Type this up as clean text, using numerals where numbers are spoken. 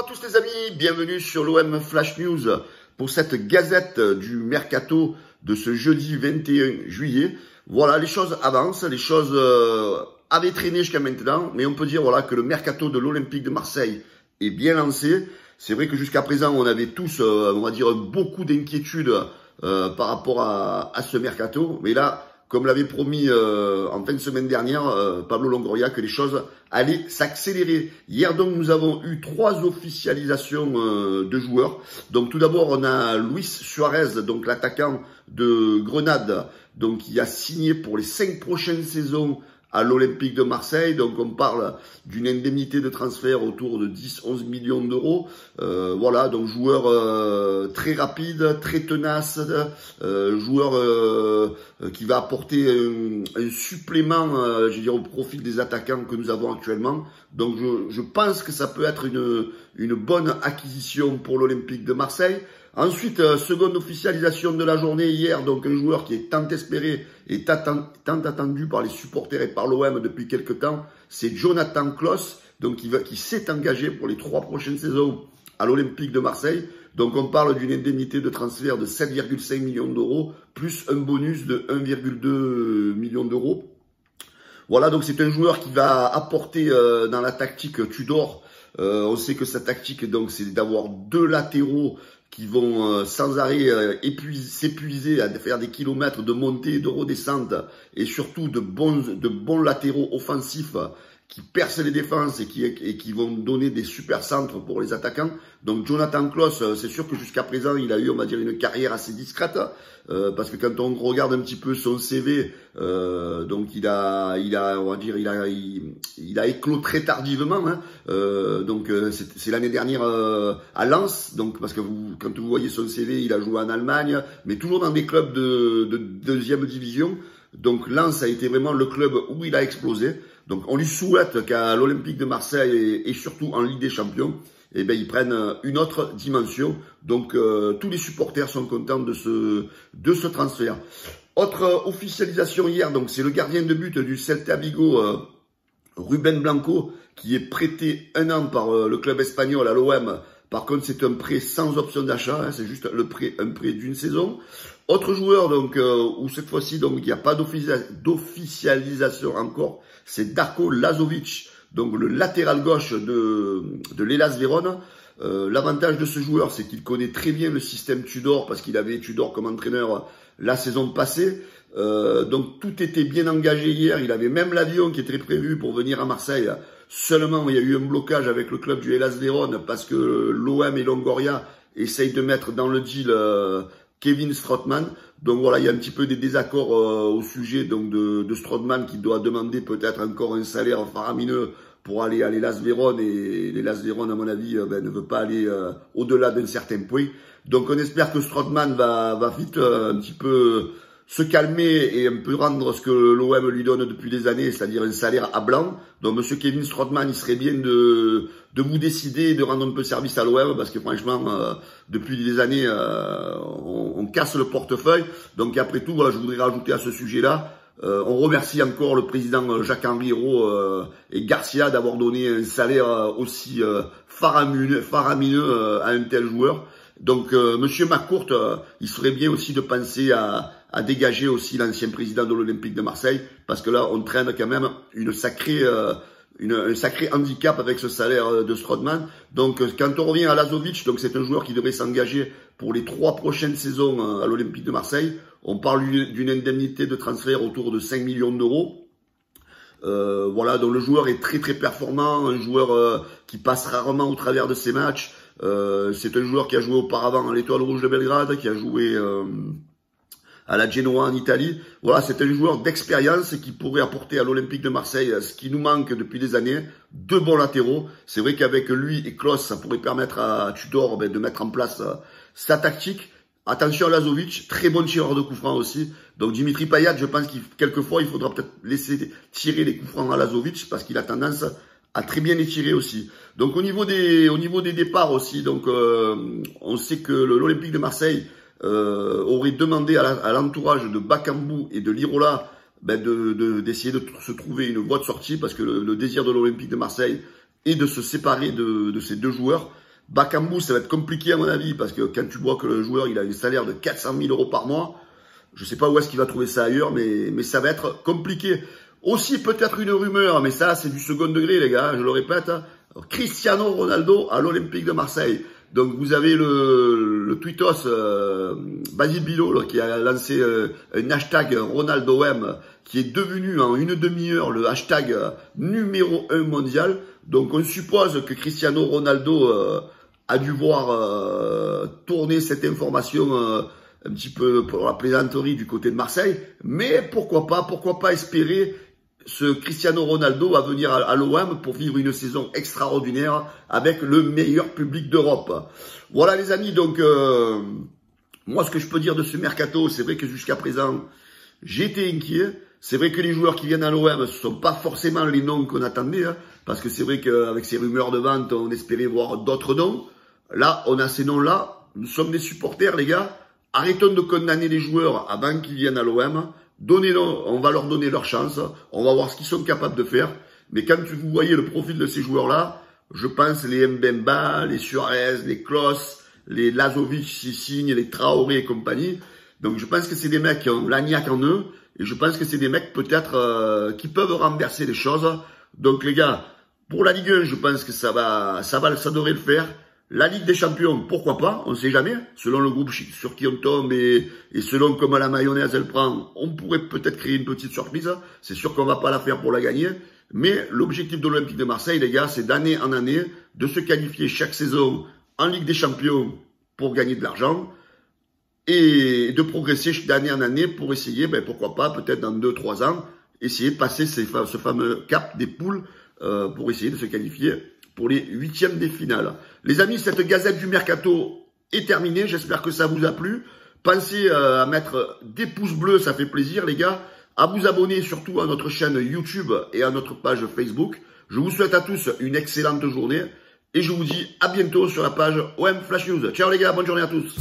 tous les amis, bienvenue sur l'OM Flash News pour cette gazette du mercato de ce jeudi 21 juillet. Voilà, les choses avancent, les choses avaient traîné jusqu'à maintenant, mais on peut dire voilà que le mercato de l'Olympique de Marseille est bien lancé. C'est vrai que jusqu'à présent, on avait tous, on va dire, beaucoup d'inquiétudes par rapport à ce mercato, mais là, comme l'avait promis en fin de semaine dernière, Pablo Longoria, que les choses allaient s'accélérer. Hier donc nous avons eu 3 officialisations de joueurs. Donc tout d'abord on a Luis Suarez, donc l'attaquant de Grenade, donc qui a signé pour les 5 prochaines saisons à l'Olympique de Marseille. Donc on parle d'une indemnité de transfert autour de 10-11 millions d'euros. Voilà, donc joueur très rapide, très tenace, joueur qui va apporter un supplément, je veux dire, au profil des attaquants que nous avons actuellement. Donc je pense que ça peut être une bonne acquisition pour l'Olympique de Marseille. Ensuite, seconde officialisation de la journée hier, donc un joueur qui est tant espéré et tant attendu par les supporters et par l'OM depuis quelques temps, c'est Jonathan Klaus, donc qui s'est engagé pour les 3 prochaines saisons à l'Olympique de Marseille. Donc on parle d'une indemnité de transfert de 7,5 millions d'euros, plus un bonus de 1,2 million d'euros. Voilà, donc c'est un joueur qui va apporter dans la tactique Tudor. On sait que sa tactique, donc, c'est d'avoir 2 latéraux qui vont sans arrêt s'épuiser à faire des kilomètres de montée et de redescente, et surtout de bons latéraux offensifs qui percent les défenses et qui vont donner des super centres pour les attaquants. Donc Jonathan Klaus, c'est sûr que jusqu'à présent, il a eu, on va dire, une carrière assez discrète, parce que quand on regarde un petit peu son CV, donc il a éclos très tardivement, hein. Donc c'est l'année dernière à Lens, donc parce que quand vous voyez son CV, il a joué en Allemagne, mais toujours dans des clubs de deuxième division. Donc Lens a été vraiment le club où il a explosé. Donc on lui souhaite qu'à l'Olympique de Marseille et surtout en Ligue des Champions, eh ben, ils prennent une autre dimension. Donc tous les supporters sont contents de ce transfert. Autre officialisation hier, donc c'est le gardien de but du Celta Vigo, Ruben Blanco, qui est prêté 1 an par le club espagnol à l'OM. Par contre, c'est un prêt sans option d'achat, hein, c'est juste un prêt d'une saison. Autre joueur, donc, où cette fois-ci, donc, il n'y a pas d'officialisation encore, c'est Darko Lazovic, donc le latéral gauche de l'Hellas Vérone. L'avantage de ce joueur, c'est qu'il connaît très bien le système Tudor, parce qu'il avait Tudor comme entraîneur la saison passée. Donc tout était bien engagé hier, il avait même l'avion qui était prévu pour venir à Marseille. Seulement, il y a eu un blocage avec le club du Hellas Vérone parce que l'OM et Longoria essayent de mettre dans le deal Kevin Strootman. Donc voilà, il y a un petit peu des désaccords au sujet donc de Strootman, qui doit demander peut-être encore un salaire faramineux pour aller à l'Hellas Vérone, et l'Hellas Vérone, à mon avis, ne veut pas aller au-delà d'un certain point. Donc on espère que Strootman va vite un petit peu se calmer et un peu rendre ce que l'OM lui donne depuis des années, c'est-à-dire un salaire à blanc. Donc monsieur Kevin Strootman, il serait bien de vous décider de rendre un peu service à l'OM, parce que franchement, depuis des années, on casse le portefeuille. Donc après tout, voilà, je voudrais rajouter à ce sujet-là, on remercie encore le président Jacques-Henri Hérault et Garcia d'avoir donné un salaire aussi faramineux à un tel joueur. Donc monsieur McCourt, il serait bien aussi de penser à dégager aussi l'ancien président de l'Olympique de Marseille, parce que là on traîne quand même un sacré handicap avec ce salaire de Strootman. Donc quand on revient à Lazovic, donc c'est un joueur qui devrait s'engager pour les 3 prochaines saisons à l'Olympique de Marseille. On parle d'une indemnité de transfert autour de 5 millions d'euros. Voilà, donc le joueur est très très performant, un joueur qui passe rarement au travers de ses matchs. C'est un joueur qui a joué auparavant à l'Étoile Rouge de Belgrade, qui a joué à la Genoa en Italie. Voilà, c'est un joueur d'expérience qui pourrait apporter à l'Olympique de Marseille ce qui nous manque depuis des années, 2 bons latéraux. C'est vrai qu'avec lui et Klaus, ça pourrait permettre à Tudor de mettre en place sa tactique. Attention à Lazovic, très bon tireur de coups francs aussi. Donc Dimitri Payet, je pense qu'il quelquefois il faudra peut-être laisser tirer les coups francs à Lazovic, parce qu'il a tendance à très bien les tirer aussi. Donc au niveau des départs aussi, donc on sait que l'Olympique de Marseille aurait demandé à l'entourage de Bakambu et de Lirola d'essayer de se trouver une voie de sortie, parce que le désir de l'Olympique de Marseille est de se séparer de ces 2 joueurs. Bakambu, ça va être compliqué à mon avis, parce que quand tu vois que le joueur il a un salaire de 400 000 € par mois, je sais pas où est-ce qu'il va trouver ça ailleurs, mais ça va être compliqué. Aussi peut-être une rumeur, mais ça c'est du second degré les gars, je le répète, Cristiano Ronaldo à l'Olympique de Marseille. Donc vous avez le tweetos Basile Bilo là, qui a lancé un hashtag RonaldoM qui est devenu en une demi-heure le hashtag numéro 1 mondial. Donc on suppose que Cristiano Ronaldo a dû voir tourner cette information un petit peu pour la plaisanterie du côté de Marseille. Mais pourquoi pas espérer ce Cristiano Ronaldo va venir à l'OM pour vivre une saison extraordinaire avec le meilleur public d'Europe. Voilà les amis, donc moi ce que je peux dire de ce mercato, c'est vrai que jusqu'à présent, j'ai été inquiet. C'est vrai que les joueurs qui viennent à l'OM, ce sont pas forcément les noms qu'on attendait, hein, parce que c'est vrai qu'avec ces rumeurs de vente, on espérait voir d'autres noms. Là, on a ces noms-là. Nous sommes des supporters, les gars. Arrêtons de condamner les joueurs avant qu'ils viennent à l'OM. Donnez-leur, on va leur donner leur chance, on va voir ce qu'ils sont capables de faire. Mais quand vous voyez le profil de ces joueurs-là, je pense les Mbemba, les Suarez, les Klose, les Lazovic qui signent, les Traoré et compagnie. Donc je pense que c'est des mecs qui ont l'agnac en eux, et je pense que c'est des mecs peut-être qui peuvent renverser les choses. Donc les gars, pour la Ligue 1, je pense que ça devrait le faire. La Ligue des Champions, pourquoi pas, on ne sait jamais, selon le groupe sur qui on tombe et selon comment la mayonnaise elle prend, on pourrait peut-être créer une petite surprise. C'est sûr qu'on va pas la faire pour la gagner, mais l'objectif de l'Olympique de Marseille, les gars, c'est d'année en année de se qualifier chaque saison en Ligue des Champions pour gagner de l'argent et de progresser d'année en année pour essayer, pourquoi pas, peut-être dans 2-3 ans, essayer de passer ce fameux cap des poules pour essayer de se qualifier pour les 8e des finales. Les amis, cette gazette du mercato est terminée. J'espère que ça vous a plu. Pensez à mettre des pouces bleus, ça fait plaisir les gars. À vous abonner surtout à notre chaîne YouTube et à notre page Facebook. Je vous souhaite à tous une excellente journée. Et je vous dis à bientôt sur la page OM Flash News. Ciao les gars, bonne journée à tous.